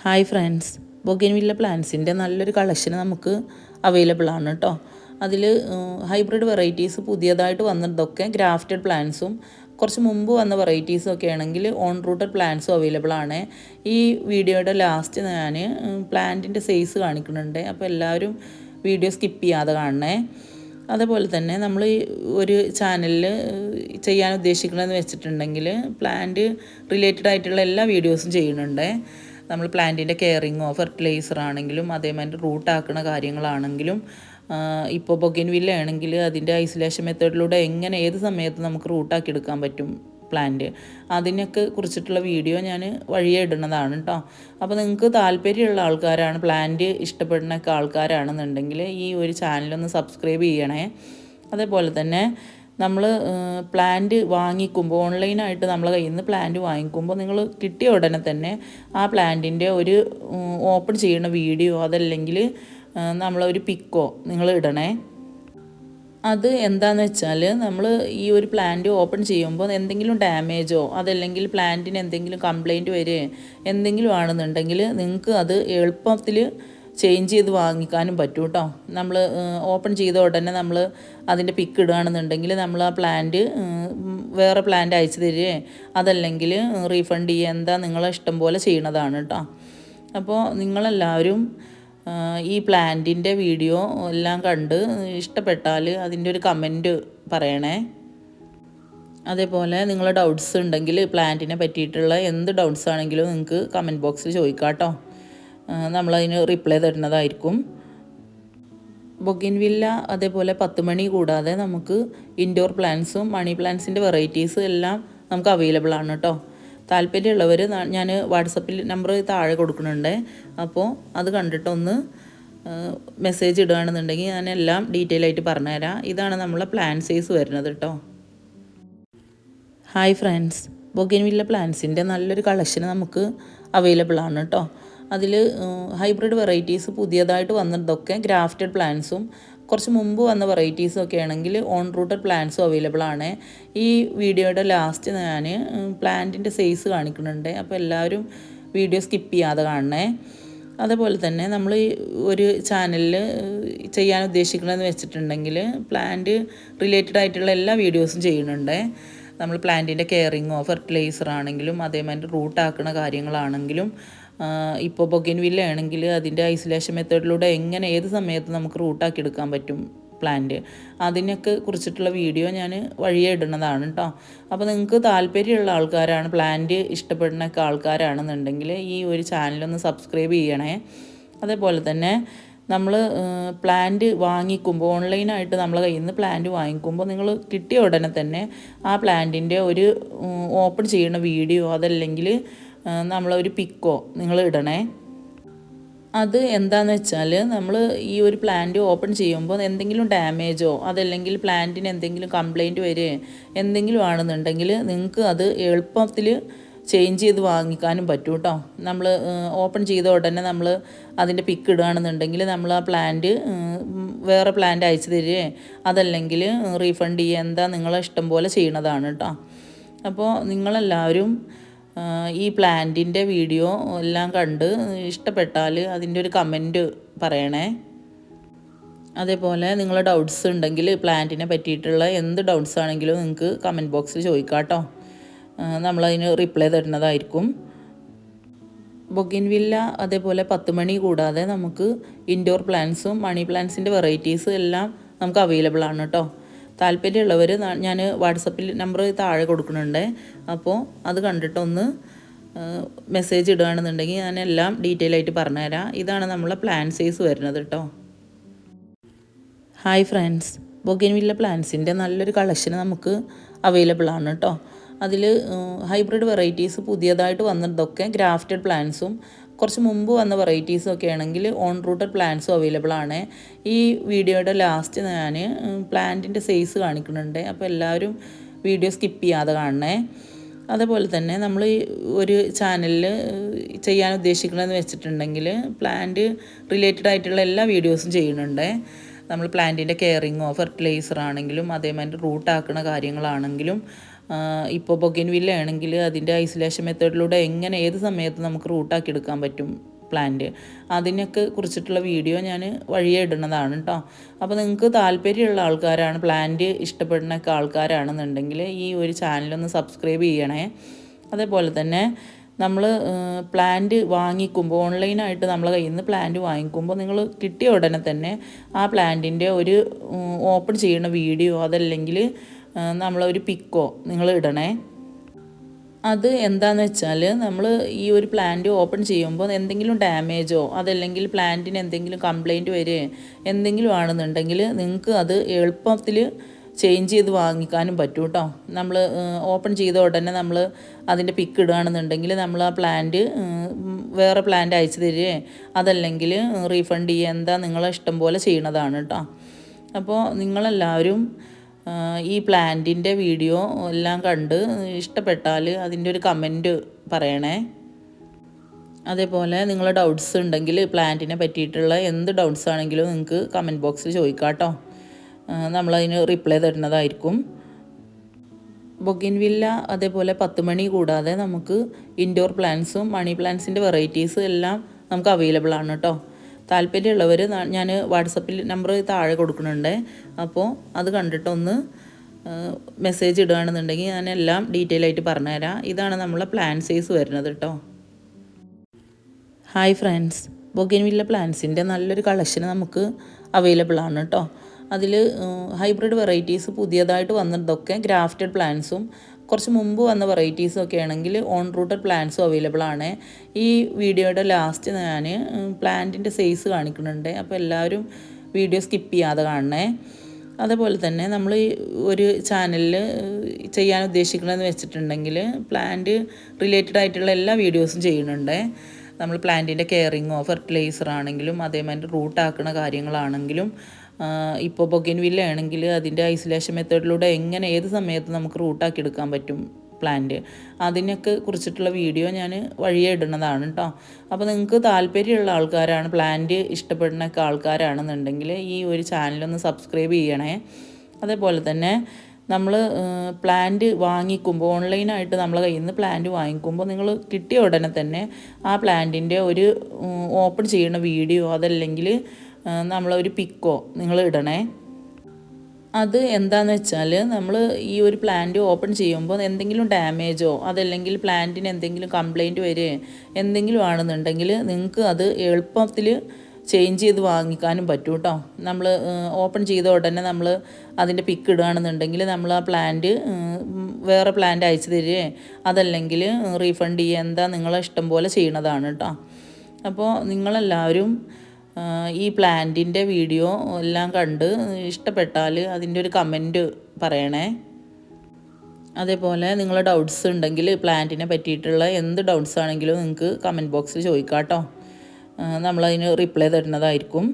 Hi friends, bougainvillea പ്ലാന്റ്സിൻ്റെ നല്ലൊരു collection നമുക്ക് available ആണ് കേട്ടോ. അതിൽ ഹൈബ്രിഡ് വെറൈറ്റീസ് പുതിയതായിട്ട് വന്നതൊക്കെ ഗ്രാഫ്റ്റഡ് പ്ലാന്റ്സും കുറച്ച് മുമ്പ് വന്ന വെറൈറ്റീസും ഒക്കെ ആണെങ്കിൽ ഓൺ റൂട്ടഡ് പ്ലാന്റ്സും അവൈലബിൾ ആണ്. ഈ വീഡിയോയുടെ ലാസ്റ്റ് ഞാൻ പ്ലാന്റിൻ്റെ സൈസ് കാണിക്കുന്നുണ്ട്, അപ്പോൾ എല്ലാവരും വീഡിയോ സ്കിപ്പ് ചെയ്യാതെ കാണണേ. അതേപോലെ തന്നെ നമ്മൾ ഒരു ചാനലിൽ ചെയ്യാൻ ഉദ്ദേശിക്കണമെന്ന് വെച്ചിട്ടുണ്ടെങ്കിൽ പ്ലാന്റ് റിലേറ്റഡ് ആയിട്ടുള്ള എല്ലാ വീഡിയോസും ചെയ്യുന്നുണ്ട്. നമ്മൾ പ്ലാന്റിൻ്റെ കെയറിങ്ങോ ഫെർട്ടിലൈസർ ആണെങ്കിലും അതേമാതിരി റൂട്ടാക്കുന്ന കാര്യങ്ങളാണെങ്കിലും ഇപ്പോൾ ബൊഗൻവില്ല ആണെങ്കിൽ അതിൻ്റെ ഐസൊലേഷൻ മെത്തേഡിലൂടെ എങ്ങനെ ഏത് സമയത്ത് നമുക്ക് റൂട്ടാക്കി എടുക്കാൻ പറ്റും പ്ലാന്റ്, അതിനൊക്കെ കുറിച്ചിട്ടുള്ള വീഡിയോ ഞാൻ വഴിയെ ഇടുന്നതാണ് കേട്ടോ. അപ്പോൾ നിങ്ങൾക്ക് താല്പര്യമുള്ള ആൾക്കാരാണ്, പ്ലാന്റ് ഇഷ്ടപ്പെടുന്നൊക്കെ ആൾക്കാരാണെന്നുണ്ടെങ്കിൽ ഈ ഒരു ചാനലൊന്ന് സബ്സ്ക്രൈബ് ചെയ്യണേ. അതേപോലെ തന്നെ നമ്മൾ പ്ലാന്റ് വാങ്ങിക്കുമ്പോൾ ഓൺലൈനായിട്ട് നമ്മളെ കയ്യിൽ നിന്ന് പ്ലാന്റ് വാങ്ങിക്കുമ്പോൾ നിങ്ങൾ കിട്ടിയ ഉടനെ തന്നെ ആ പ്ലാന്റിൻ്റെ ഒരു ഓപ്പൺ ചെയ്യുന്ന വീഡിയോ അതല്ലെങ്കിൽ നമ്മളൊരു പിക്കോ നിങ്ങൾ ഇടണേ. അത് എന്താണെന്ന് വെച്ചാൽ നമ്മൾ ഈ ഒരു പ്ലാന്റ് ഓപ്പൺ ചെയ്യുമ്പോൾ എന്തെങ്കിലും ഡാമേജോ അതല്ലെങ്കിൽ പ്ലാന്റിന് എന്തെങ്കിലും കംപ്ലൈൻറ്റ് വരികയോ എന്തെങ്കിലും ആണെന്നുണ്ടെങ്കിൽ നിങ്ങൾക്ക് അത് എളുപ്പത്തിൽ ചേഞ്ച് ചെയ്ത് വാങ്ങിക്കാനും പറ്റും കേട്ടോ. നമ്മൾ ഓപ്പൺ ചെയ്ത ഉടനെ നമ്മൾ അതിൻ്റെ പിക്ക് ഇടുകയാണെന്നുണ്ടെങ്കിൽ നമ്മൾ ആ പ്ലാന്റ് വേറെ പ്ലാന്റ് അയച്ചു തരികയോ അതല്ലെങ്കിൽ റീഫണ്ട് ചെയ്യുക, എന്താ നിങ്ങളെ ഇഷ്ടം പോലെ ചെയ്യണതാണ് കേട്ടോ. അപ്പോൾ നിങ്ങളെല്ലാവരും ഈ പ്ലാന്റിൻ്റെ വീഡിയോ എല്ലാം കണ്ട് ഇഷ്ടപ്പെട്ടാൽ അതിൻ്റെ ഒരു കമൻറ്റ് പറയണേ. അതേപോലെ നിങ്ങളുടെ ഡൗട്ട്സ് ഉണ്ടെങ്കിൽ പ്ലാന്റിനെ പറ്റിയിട്ടുള്ള എന്ത് ഡൗട്ട്സ് ആണെങ്കിലും നിങ്ങൾക്ക് കമൻറ്റ് ബോക്സിൽ ചോദിക്കാം കേട്ടോ. നമ്മളതിന് റിപ്ലൈ തരുന്നതായിരിക്കും. ബൊഗൻവില്ല അതേപോലെ 10 മണി കൂടാതെ നമുക്ക് ഇൻഡോർ പ്ലാന്റ്സും മണി പ്ലാന്റ്സിൻ്റെ വെറൈറ്റീസ് എല്ലാം നമുക്ക് അവൈലബിൾ ആണ് കേട്ടോ. താല്പര്യമുള്ളവർ ഞാൻ വാട്സപ്പിൽ നമ്പർ താഴെ കൊടുക്കുന്നുണ്ട്, അപ്പോൾ അത് കണ്ടിട്ടൊന്ന് മെസ്സേജ് ഇടുകയാണെന്നുണ്ടെങ്കിൽ ഞാൻ എല്ലാം ഡീറ്റെയിൽ ആയിട്ട് പറഞ്ഞുതരാം. ഇതാണ് നമ്മളെ പ്ലാന്റ് സൈസ് വരുന്നത് കേട്ടോ. ഹായ് ഫ്രണ്ട്സ്, ബൊഗൻവില്ല പ്ലാന്റ്സിൻ്റെ നല്ലൊരു കളക്ഷൻ നമുക്ക് അവൈലബിൾ ആണ് കേട്ടോ. അതിൽ ഹൈബ്രിഡ് വെറൈറ്റീസ് പുതിയതായിട്ട് വന്നതൊക്കെ ഗ്രാഫ്റ്റഡ് പ്ലാന്റ്സും കുറച്ച് മുമ്പ് വന്ന വെറൈറ്റീസും ഒക്കെ ആണെങ്കിൽ ഓൺ റൂട്ടഡ് പ്ലാന്റ്സും അവൈലബിൾ ആണ്. ഈ വീഡിയോയുടെ ലാസ്റ്റ് ഞാൻ പ്ലാന്റിൻ്റെ സൈസ് കാണിക്കുന്നുണ്ട്, അപ്പോൾ എല്ലാവരും വീഡിയോ സ്കിപ്പ് ചെയ്യാതെ കാണണേ. അതേപോലെ തന്നെ നമ്മൾ ഒരു ചാനലിൽ ചെയ്യാൻ ഉദ്ദേശിക്കണമെന്ന് വെച്ചിട്ടുണ്ടെങ്കിൽ പ്ലാന്റ് റിലേറ്റഡ് ആയിട്ടുള്ള എല്ലാ വീഡിയോസും ചെയ്യുന്നുണ്ട്. നമ്മൾ പ്ലാന്റിൻ്റെ കെയറിങ്ങോ ഫെർട്ടിലൈസർ ആണെങ്കിലും അതേമാതിരി റൂട്ടാക്കുന്ന കാര്യങ്ങളാണെങ്കിലും ഇപ്പോൾ ബൊഗൻവില്ല ആണെങ്കിൽ അതിൻ്റെ ഐസൊലേഷൻ മെത്തേഡിലൂടെ എങ്ങനെ ഏത് സമയത്ത് നമുക്ക് റൂട്ടാക്കി എടുക്കാൻ പറ്റും പ്ലാന്റ്, അതിനൊക്കെ കുറിച്ചിട്ടുള്ള വീഡിയോ ഞാൻ വഴിയെ ഇടുന്നതാണ് കേട്ടോ. അപ്പോൾ നിങ്ങൾക്ക് താല്പര്യമുള്ള ആൾക്കാരാണ്, പ്ലാന്റ് ഇഷ്ടപ്പെടുന്നൊക്കെ ആൾക്കാരാണെന്നുണ്ടെങ്കിൽ ഈ ഒരു ചാനലൊന്ന് സബ്സ്ക്രൈബ് ചെയ്യണേ. അതേപോലെ തന്നെ നമ്മൾ പ്ലാന്റ് വാങ്ങിക്കുമ്പോൾ ഓൺലൈനായിട്ട് നമ്മളെ കയ്യിൽ നിന്ന് പ്ലാന്റ് വാങ്ങിക്കുമ്പോൾ നിങ്ങൾ കിട്ടിയ ഉടനെ തന്നെ ആ പ്ലാന്റിൻ്റെ ഒരു ഓപ്പൺ ചെയ്യുന്ന വീഡിയോ അതല്ലെങ്കിൽ നമ്മളൊരു പിക്കോ നിങ്ങൾ ഇടണേ. അത് എന്താണെന്ന് വെച്ചാൽ നമ്മൾ ഈ ഒരു പ്ലാന്റ് ഓപ്പൺ ചെയ്യുമ്പോൾ എന്തെങ്കിലും ഡാമേജോ അതല്ലെങ്കിൽ പ്ലാന്റിന് എന്തെങ്കിലും കംപ്ലൈൻറ്റ് വരികയോ എന്തെങ്കിലും ആണെന്നുണ്ടെങ്കിൽ നിങ്ങൾക്ക് അത് എളുപ്പത്തിൽ ചേഞ്ച് ചെയ്ത് വാങ്ങിക്കാനും പറ്റും കേട്ടോ. നമ്മൾ ഓപ്പൺ ചെയ്ത ഉടനെ നമ്മൾ അതിൻ്റെ പിക്ക് ഇടുകയാണെന്നുണ്ടെങ്കിൽ നമ്മൾ ആ പ്ലാന്റ് വേറെ പ്ലാന്റ് അയച്ചു തരികയോ അതല്ലെങ്കിൽ റീഫണ്ട് ചെയ്യുക, എന്താ നിങ്ങളെ ഇഷ്ടം പോലെ ചെയ്യണതാണ് കേട്ടോ. അപ്പോൾ നിങ്ങളെല്ലാവരും ഈ പ്ലാന്റിൻ്റെ വീഡിയോ എല്ലാം കണ്ട് ഇഷ്ടപ്പെട്ടാൽ അതിൻ്റെ ഒരു കമൻറ്റ് പറയണേ. അതേപോലെ നിങ്ങളുടെ ഡൗട്ട്സ് ഉണ്ടെങ്കിൽ പ്ലാന്റിനെ പറ്റിയിട്ടുള്ള എന്ത് ഡൗട്ട്സ് ആണെങ്കിലും നിങ്ങൾക്ക് കമൻറ്റ് ബോക്സിൽ ചോദിക്കാം കേട്ടോ. നമ്മളതിന് റിപ്ലൈ തരുന്നതായിരിക്കും. ബൊഗൻവില്ല അതേപോലെ 10 മണി കൂടാതെ നമുക്ക് ഇൻഡോർ പ്ലാന്റ്സും മണി പ്ലാന്റ്സിൻ്റെ വെറൈറ്റീസ് എല്ലാം നമുക്ക് അവൈലബിൾ ആണ് കേട്ടോ. താല്പര്യമുള്ളവർ ഞാൻ വാട്സപ്പിൽ നമ്പർ താഴെ കൊടുക്കുന്നുണ്ട്, അപ്പോൾ അത് കണ്ടിട്ടൊന്ന് മെസ്സേജ് ഇടുകയാണെന്നുണ്ടെങ്കിൽ ഞാൻ എല്ലാം ഡീറ്റെയിൽ ആയിട്ട് പറഞ്ഞുതരാം. ഇതാണ് നമ്മളെ പ്ലാന്റ് സൈസ് വരുന്നത് കേട്ടോ. ഹായ് ഫ്രണ്ട്സ്, ബൊഗൻവില്ല പ്ലാന്റ്സിൻ്റെ നല്ലൊരു കളക്ഷൻ നമുക്ക് അവൈലബിൾ ആണ് കേട്ടോ. അതിൽ ഹൈബ്രിഡ് വെറൈറ്റീസ് പുതിയതായിട്ട് വന്നതൊക്കെ ഗ്രാഫ്റ്റഡ് പ്ലാന്റ്സും കുറച്ച് മുമ്പ് വന്ന വെറൈറ്റീസും ഒക്കെ ആണെങ്കിൽ ഓൺ റൂട്ടഡ് പ്ലാന്റ്സും അവൈലബിൾ ആണ്. ഈ വീഡിയോയുടെ ലാസ്റ്റ് ഞാൻ പ്ലാന്റിൻ്റെ സൈസ് കാണിക്കുന്നുണ്ട്, അപ്പോൾ എല്ലാവരും വീഡിയോ സ്കിപ്പ് ചെയ്യാതെ കാണണേ. അതേപോലെ തന്നെ നമ്മൾ ഒരു ചാനലിൽ ചെയ്യാൻ ഉദ്ദേശിക്കണമെന്ന് വെച്ചിട്ടുണ്ടെങ്കിൽ പ്ലാന്റ് റിലേറ്റഡ് ആയിട്ടുള്ള എല്ലാ വീഡിയോസും ചെയ്യുന്നുണ്ട്. നമ്മൾ പ്ലാന്റിൻ്റെ കെയറിങ്ങോ ഫെർട്ടിലൈസർ ആണെങ്കിലും അതേമാതിരി റൂട്ടാക്കുന്ന കാര്യങ്ങളാണെങ്കിലും ഇപ്പോൾ ബൊഗൻവില്ല ആണെങ്കിൽ അതിൻ്റെ ഐസൊലേഷൻ മെത്തേഡിലൂടെ എങ്ങനെ ഏത് സമയത്ത് നമുക്ക് റൂട്ടാക്കി എടുക്കാൻ പറ്റും പ്ലാന്റ്. അതിനൊക്കെ കുറിച്ചിട്ടുള്ള വീഡിയോ ഞാൻ വഴിയെ ഇടുന്നതാണ് കേട്ടോ. അപ്പോൾ നിങ്ങൾക്ക് താല്പര്യമുള്ള ആൾക്കാരാണ്, പ്ലാന്റ് ഇഷ്ടപ്പെടുന്നൊക്കെ ആൾക്കാരാണെന്നുണ്ടെങ്കിൽ ഈ ഒരു ചാനലൊന്ന് സബ്സ്ക്രൈബ് ചെയ്യണേ. അതേപോലെ തന്നെ നമ്മൾ പ്ലാന്റ് വാങ്ങിക്കുമ്പോൾ, ഓൺലൈനായിട്ട് നമ്മളെ കയ്യിൽ നിന്ന് പ്ലാന്റ് വാങ്ങിക്കുമ്പോൾ നിങ്ങൾ കിട്ടിയ ഉടനെ തന്നെ ആ പ്ലാന്റിൻ്റെ ഒരു ഓപ്പൺ ചെയ്യുന്ന വീഡിയോ അതല്ലെങ്കിൽ നമ്മളൊരു പിക്കോ നിങ്ങൾ ഇടണേ. അത് എന്താണെന്ന് വെച്ചാൽ നമ്മൾ ഈ ഒരു പ്ലാന്റ് ഓപ്പൺ ചെയ്യുമ്പോൾ എന്തെങ്കിലും ഡാമേജോ അതല്ലെങ്കിൽ പ്ലാന്റിന് എന്തെങ്കിലും കംപ്ലൈൻറ്റ് വരികയോ എന്തെങ്കിലും ആണെന്നുണ്ടെങ്കിൽ നിങ്ങൾക്ക് അത് എളുപ്പത്തിൽ ചേഞ്ച് ചെയ്ത് വാങ്ങിക്കാനും പറ്റും കേട്ടോ. നമ്മൾ ഓപ്പൺ ചെയ്ത ഉടനെ നമ്മൾ അതിൻ്റെ പിക്ക് ഇടുകയാണെന്നുണ്ടെങ്കിൽ നമ്മൾ ആ പ്ലാന്റ് വേറെ പ്ലാന്റ് അയച്ചു തരികയോ അതല്ലെങ്കിൽ റീഫണ്ട് ചെയ്യുക, എന്താ നിങ്ങളെ ഇഷ്ടം പോലെ ചെയ്യണതാണ് കേട്ടോ. അപ്പോൾ നിങ്ങളെല്ലാവരും ഈ പ്ലാന്റിൻ്റെ വീഡിയോ എല്ലാം കണ്ട് ഇഷ്ടപ്പെട്ടാൽ അതിൻ്റെ ഒരു കമൻറ്റ് പറയണേ. അതേപോലെ നിങ്ങൾ ഡൗട്ട്സ് ഉണ്ടെങ്കിൽ പ്ലാന്റിനെ പറ്റിയിട്ടുള്ള എന്ത് ഡൗട്ട്സ് ആണെങ്കിലും നിങ്ങൾക്ക് കമൻറ്റ് ബോക്സിൽ ചോദിക്കാം കേട്ടോ. നമ്മളതിന് റിപ്ലൈ തരുന്നതായിരിക്കും. ബൊഗിൻവില്ല അതേപോലെ 10 മണി കൂടാതെ നമുക്ക് ഇൻഡോർ പ്ലാന്റ്സും മണി പ്ലാന്റ്സിൻ്റെ വെറൈറ്റീസ് എല്ലാം നമുക്ക് അവൈലബിൾ ആണ് കേട്ടോ. താല്പര്യമുള്ളവർ ഞാൻ വാട്സപ്പിൽ നമ്പർ താഴെ കൊടുക്കുന്നുണ്ട്. അപ്പോൾ അത് കണ്ടിട്ടൊന്ന് മെസ്സേജ് ഇടുകയാണെന്നുണ്ടെങ്കിൽ ഞാൻ എല്ലാം ഡീറ്റെയിൽ ആയിട്ട് പറഞ്ഞുതരാം. ഇതാണ് നമ്മളെ പ്ലാന്റ് സൈസ് വരുന്നത് കേട്ടോ. ഹായ് ഫ്രണ്ട്സ്, ബൊഗിൻവില്ല പ്ലാന്റ്സിൻ്റെ നല്ലൊരു കളക്ഷൻ നമുക്ക് അവൈലബിൾ ആണ് കേട്ടോ. അതിൽ ഹൈബ്രിഡ് വെറൈറ്റീസ് പുതിയതായിട്ട് വന്നതൊക്കെ ഗ്രാഫ്റ്റഡ് പ്ലാന്റ്സും കുറച്ച് മുമ്പ് വന്ന വെറൈറ്റീസും ഒക്കെ ആണെങ്കിൽ ഓൺ റൂട്ടഡ് പ്ലാന്റ്സും അവൈലബിൾ ആണ്. ഈ വീഡിയോയുടെ ലാസ്റ്റ് ഞാൻ പ്ലാന്റിൻ്റെ സൈസ് കാണിക്കുന്നുണ്ട്. അപ്പോൾ എല്ലാവരും വീഡിയോ സ്കിപ്പ് ചെയ്യാതെ കാണണേ. അതേപോലെ തന്നെ നമ്മൾ ഒരു ചാനലിൽ ചെയ്യാൻ ഉദ്ദേശിക്കണമെന്ന് വെച്ചിട്ടുണ്ടെങ്കിൽ പ്ലാന്റ് റിലേറ്റഡ് ആയിട്ടുള്ള എല്ലാ വീഡിയോസും ചെയ്യുന്നുണ്ട്. നമ്മൾ പ്ലാന്റിൻ്റെ കെയറിങ്ങോ ഫെർട്ടിലൈസർ ആണെങ്കിലും അതേമാതിരി റൂട്ടാക്കുന്ന കാര്യങ്ങളാണെങ്കിലും ഇപ്പോൾ ബൊഗിൻവില്ല ആണെങ്കിൽ അതിൻ്റെ ഐസൊലേഷൻ മെത്തേഡിലൂടെ എങ്ങനെ ഏത് സമയത്ത് നമുക്ക് റൂട്ടാക്കി എടുക്കാൻ പറ്റും പ്ലാന്റ്, അതിനൊക്കെ കുറിച്ചിട്ടുള്ള വീഡിയോ ഞാൻ വഴിയെ ഇടുന്നതാണ് കേട്ടോ. അപ്പോൾ നിങ്ങൾക്ക് താല്പര്യമുള്ള ആൾക്കാരാണ്, പ്ലാന്റ് ഇഷ്ടപ്പെടുന്നൊക്കെ ആൾക്കാരാണെന്നുണ്ടെങ്കിൽ ഈ ഒരു ചാനലൊന്ന് സബ്സ്ക്രൈബ് ചെയ്യണേ. അതേപോലെ തന്നെ നമ്മൾ പ്ലാന്റ് വാങ്ങിക്കുമ്പോൾ, ഓൺലൈനായിട്ട് നമ്മളെ കയ്യിൽ നിന്ന് പ്ലാന്റ് വാങ്ങിക്കുമ്പോൾ നിങ്ങൾ കിട്ടിയ ഉടനെ തന്നെ ആ പ്ലാന്റിൻ്റെ ഒരു ഓപ്പൺ ചെയ്യുന്ന വീഡിയോ അതല്ലെങ്കിൽ നമ്മളൊരു പിക്കോ നിങ്ങൾ ഇടണേ. അത് എന്താണെന്ന് വെച്ചാൽ നമ്മൾ ഈ ഒരു പ്ലാന്റ് ഓപ്പൺ ചെയ്യുമ്പോൾ എന്തെങ്കിലും ഡാമേജോ അതല്ലെങ്കിൽ പ്ലാന്റിന് എന്തെങ്കിലും കംപ്ലൈൻറ്റ് വരികയോ എന്തെങ്കിലും ആണെന്നുണ്ടെങ്കിൽ നിങ്ങൾക്ക് അത് എളുപ്പത്തിൽ ചേഞ്ച് ചെയ്ത് വാങ്ങിക്കാനും പറ്റും കേട്ടോ. നമ്മൾ ഓപ്പൺ ചെയ്ത ഉടനെ നമ്മൾ അതിൻ്റെ പിക്ക് ഇടുകയാണെന്നുണ്ടെങ്കിൽ നമ്മൾ ആ പ്ലാന്റ് വേറെ പ്ലാന്റ് അയച്ചു തരികയോ അതല്ലെങ്കിൽ റീഫണ്ട് ചെയ്യുക, എന്താ നിങ്ങളെ ഇഷ്ടം പോലെ ചെയ്യണതാണ് കേട്ടോ. അപ്പോൾ നിങ്ങളെല്ലാവരും ഈ പ്ലാന്റിൻ്റെ വീഡിയോ എല്ലാം കണ്ട് ഇഷ്ടപ്പെട്ടാൽ അതിൻ്റെ ഒരു കമൻറ്റ് പറയണേ. അതേപോലെ നിങ്ങൾ ഡൗട്ട്സ് ഉണ്ടെങ്കിൽ പ്ലാന്റിനെ പറ്റിയിട്ടുള്ള എന്ത് ഡൗട്ട്സ് ആണെങ്കിലും നിങ്ങൾക്ക് കമൻറ്റ് ബോക്സിൽ ചോദിക്കാം കേട്ടോ. നമ്മളതിന് റിപ്ലൈ തരുന്നതായിരിക്കും.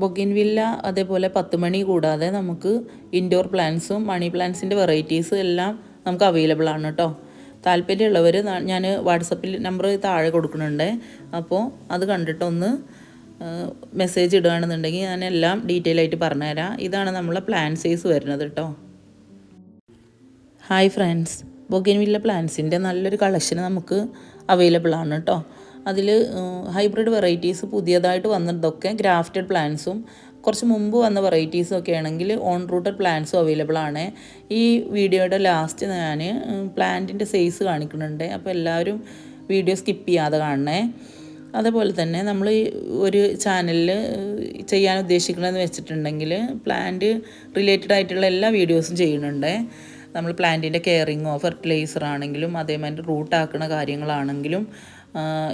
ബൊഗിൻവില്ല അതേപോലെ 10 മണി കൂടാതെ നമുക്ക് ഇൻഡോർ പ്ലാന്റ്സും മണി പ്ലാന്റ്സിൻ്റെ വെറൈറ്റീസ് എല്ലാം നമുക്ക് അവൈലബിൾ ആണ് കേട്ടോ. താല്പര്യമുള്ളവർ ഞാൻ വാട്സപ്പിൽ നമ്പർ താഴെ കൊടുക്കുന്നുണ്ട്. അപ്പോൾ അത് കണ്ടിട്ടൊന്ന് മെസ്സേജ് ഇടുകയാണെന്നുണ്ടെങ്കിൽ ഞാൻ എല്ലാം ഡീറ്റെയിൽ ആയിട്ട് പറഞ്ഞുതരാം. ഇതാണ് നമ്മളെ പ്ലാന്റ് സൈസ് വരുന്നത് കേട്ടോ. ഹായ് ഫ്രണ്ട്സ്, ബൊഗിൻവില്ല പ്ലാന്റ്സിൻ്റെ നല്ലൊരു കളക്ഷൻ നമുക്ക് അവൈലബിൾ ആണ് കേട്ടോ. അതിൽ ഹൈബ്രിഡ് വെറൈറ്റീസ് പുതിയതായിട്ട് വന്നതൊക്കെ ഗ്രാഫ്റ്റഡ് പ്ലാന്റ്സും കുറച്ച് മുമ്പ് വന്ന വെറൈറ്റീസും ഒക്കെ ആണെങ്കിൽ ഓൺ റൂട്ടഡ് പ്ലാന്റ്സും അവൈലബിൾ ആണ്. ഈ വീഡിയോയുടെ ലാസ്റ്റ് ഞാൻ പ്ലാന്റിൻ്റെ സൈസ് കാണിക്കുന്നുണ്ട്. അപ്പോൾ എല്ലാവരും വീഡിയോ സ്കിപ്പ് ചെയ്യാതെ കാണണേ. അതേപോലെ തന്നെ നമ്മൾ ഒരു ചാനലിൽ ചെയ്യാൻ ഉദ്ദേശിക്കണമെന്ന് വെച്ചിട്ടുണ്ടെങ്കിൽ പ്ലാന്റ് റിലേറ്റഡ് ആയിട്ടുള്ള എല്ലാ വീഡിയോസും ചെയ്യുന്നുണ്ട്. നമ്മൾ പ്ലാന്റിൻ്റെ കെയറിങ്ങോ ഫെർട്ടിലൈസർ ആണെങ്കിലും അതേമാതിരി റൂട്ടാക്കുന്ന കാര്യങ്ങളാണെങ്കിലും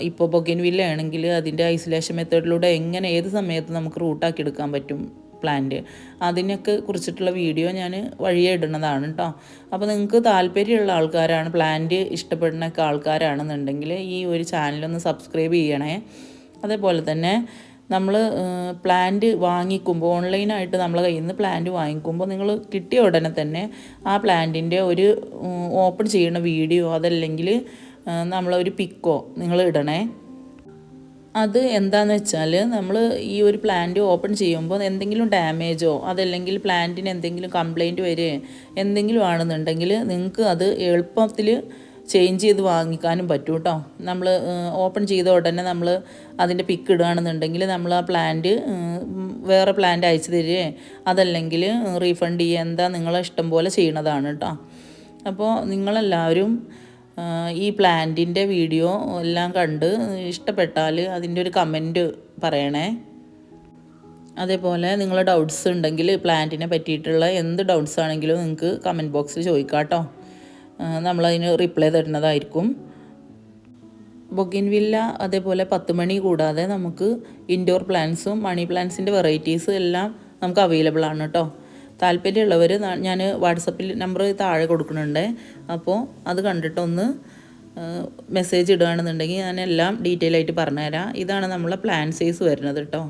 ഇപ്പോൾ ബൊഗിൻവില്ല ആണെങ്കിൽ അതിൻ്റെ ഐസൊലേഷൻ മെത്തേഡിലൂടെ എങ്ങനെ ഏത് സമയത്ത് നമുക്ക് റൂട്ടാക്കി എടുക്കാൻ പറ്റും പ്ലാന്റ്, അതിനൊക്കെ കുറിച്ചിട്ടുള്ള വീഡിയോ ഞാൻ വഴിയെ ഇടുന്നതാണ് കേട്ടോ. അപ്പോൾ നിങ്ങൾക്ക് താല്പര്യമുള്ള ആൾക്കാരാണ്, പ്ലാന്റ് ഇഷ്ടപ്പെടുന്നൊക്കെ ആൾക്കാരാണെന്നുണ്ടെങ്കിൽ ഈ ഒരു ചാനലൊന്ന് സബ്സ്ക്രൈബ് ചെയ്യണേ. അതേപോലെ തന്നെ നമ്മൾ പ്ലാന്റ് വാങ്ങിക്കുമ്പോൾ, ഓൺലൈനായിട്ട് നമ്മളെ കയ്യിൽ നിന്ന് പ്ലാന്റ് വാങ്ങിക്കുമ്പോൾ നിങ്ങൾ കിട്ടിയ ഉടനെ തന്നെ ആ പ്ലാന്റിൻ്റെ ഒരു ഓപ്പൺ ചെയ്യുന്ന വീഡിയോ അതല്ലെങ്കിൽ നമ്മളൊരു പിക്കോ നിങ്ങൾ ഇടണേ. അത് എന്താണെന്ന് വെച്ചാൽ നമ്മൾ ഈ ഒരു പ്ലാന്റ് ഓപ്പൺ ചെയ്യുമ്പോൾ എന്തെങ്കിലും ഡാമേജോ അതല്ലെങ്കിൽ പ്ലാന്റിന് എന്തെങ്കിലും കംപ്ലൈൻറ്റ് വരികയോ എന്തെങ്കിലും ആണെന്നുണ്ടെങ്കിൽ നിങ്ങൾക്ക് അത് എളുപ്പത്തിൽ ചേഞ്ച് ചെയ്ത് വാങ്ങിക്കാനും പറ്റും കേട്ടോ. നമ്മൾ ഓപ്പൺ ചെയ്ത ഉടനെ നമ്മൾ അതിൻ്റെ പിക്ക് ഇടുകയാണെന്നുണ്ടെങ്കിൽ നമ്മൾ ആ പ്ലാന്റ് വേറെ പ്ലാന്റ് അയച്ചു തരികയോ അതല്ലെങ്കിൽ റീഫണ്ട് ചെയ്യുക, എന്താ നിങ്ങളെ ഇഷ്ടം പോലെ ചെയ്യണതാണ് കേട്ടോ. അപ്പോൾ നിങ്ങളെല്ലാവരും ഈ പ്ലാന്റിൻ്റെ വീഡിയോ എല്ലാം കണ്ട് ഇഷ്ടപ്പെട്ടാൽ അതിൻ്റെ ഒരു കമൻറ്റ് പറയണേ. അതേപോലെ നിങ്ങൾ ഡൗട്ട്സ് ഉണ്ടെങ്കിൽ പ്ലാന്റിനെ പറ്റിയിട്ടുള്ള എന്ത് ഡൗട്ട്സ് ആണെങ്കിലും നിങ്ങൾക്ക് കമൻറ്റ് ബോക്സിൽ ചോദിക്കാം കേട്ടോ. നമ്മളതിന് റിപ്ലൈ തരുന്നതായിരിക്കും. ബൊഗെൻവില്ല അതേപോലെ 10 മണി കൂടാതെ നമുക്ക് ഇൻഡോർ പ്ലാന്റ്സും മണി പ്ലാന്റ്സിൻ്റെ വെറൈറ്റീസ് എല്ലാം നമുക്ക് അവൈലബിൾ ആണ് കേട്ടോ. താല്പര്യമുള്ളവർ ഞാൻ വാട്സപ്പിൽ നമ്പർ താഴെ കൊടുക്കുന്നുണ്ട്. അപ്പോൾ അത് കണ്ടിട്ടൊന്ന് മെസ്സേജ് ഇടുകയാണെന്നുണ്ടെങ്കിൽ ഞാൻ എല്ലാം ഡീറ്റെയിൽ ആയിട്ട് പറഞ്ഞുതരാം. ഇതാണ് നമ്മളെ പ്ലാന്റ് സൈസ് വരുന്നത് കേട്ടോ.